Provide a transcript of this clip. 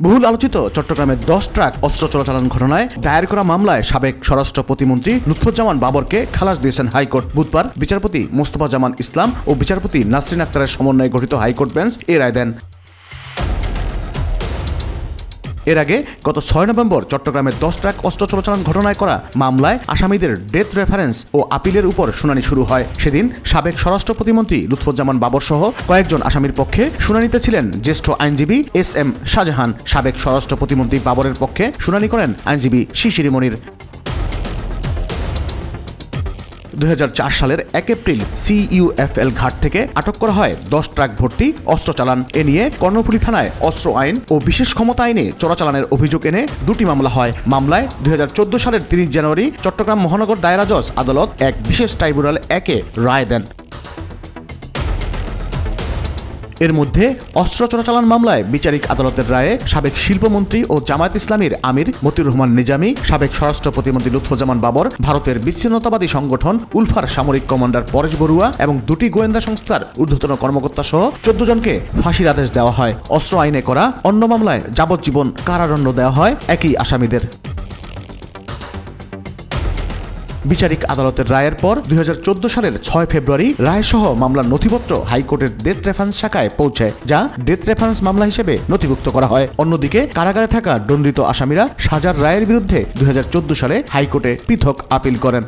বহুল আলোচিত চট্টগ্রামের 10 ট্রাক অস্ত্র চোরাচালান ঘটনায় দায়ের করা মামলায় সাবেক স্বরাষ্ট্র প্রতিমন্ত্রী লুৎফুজ্জামান বাবরকে খালাস দিয়েছেন হাইকোর্ট। বুধবার বিচারপতি মোস্তফা জামান ইসলাম ও বিচারপতি নাসরিন আক্তারের সমন্বয়ে গঠিত হাইকোর্ট বেঞ্চ এ রায় দেন। এর আগে গত 6 নভেম্বর চট্টগ্রামের 10 ট্রাক অস্ত্র চোরাচালান ঘটনায় করা মামলায় আসামিদের ডেথ রেফারেন্স ও আপিলের উপর শুনানি শুরু হয়। সেদিন সাবেক স্বরাষ্ট্র প্রতিমন্ত্রী লুৎফুজ্জামান বাবর সহ কয়েকজন আসামির পক্ষে শুনানিতে ছিলেন জ্যেষ্ঠ আইনজীবী এস.এম. শাহজাহান। সাবেক স্বরাষ্ট্র প্রতিমন্ত্রী বাবরের পক্ষে শুনানি করেন আইনজীবী শিশির মনির। 2004 সালের 1 এপ্রিল CUFL ঘাট থেকে আটক করা হয় 10 ট্রাক ভর্তি অস্ত্র চালান। এ নিয়ে কর্ণফুলী থানায় অস্ত্র আইন ও বিশেষ ক্ষমতা আইনে চোরাচালানের অভিযোগ এনে দুটি মামলা হয়। মামলায় 2014 সালের 30 জানুয়ারি চট্টগ্রাম মহানগর দায়রা জজ আদালত এক বিশেষ ট্রাইব্যুনাল 1-এ রায় দেন। এর মধ্যে অস্ত্র চোরাচালান মামলায় বিচারিক আদালতের রায়ে সাবেক শিল্পমন্ত্রী ও জামায়াত ইসলামীর আমির মতিউর রহমান নিজামী, সাবেক স্বরাষ্ট্র প্রতিমন্ত্রী লুৎফুজ্জামান বাবর, ভারতের বিচ্ছিন্নতাবাদী সংগঠন উলফার সামরিক কমান্ডার পরেশ বড়ুয়া এবং দুটি গোয়েন্দা সংস্থার ঊর্ধ্বতন কর্মকর্তা সহ 14 জনকে ফাঁসির আদেশ দেওয়া হয়। অস্ত্র আইনে করা অন্য মামলায় যাবজ্জীবন কারাদণ্ড দেওয়া হয় একই আসামিদের। বিচারিক আদালতের রায়ের পর 2014 সালের 6 ফেব্রুয়ারি রায়সহ মামলার নথিপত্র হাইকোর্টের ডেথ রেফারেন্স শাখায় পৌঁছায়, যা ডেথ রেফারেন্স মামলা হিসেবে নথিভুক্ত করা হয়। অন্যদিকে কারাগারে থাকা দণ্ডিত আসামিরা সাজার রায়ের বিরুদ্ধে 2014 সালে হাইকোর্টে পৃথক আপিল করেন।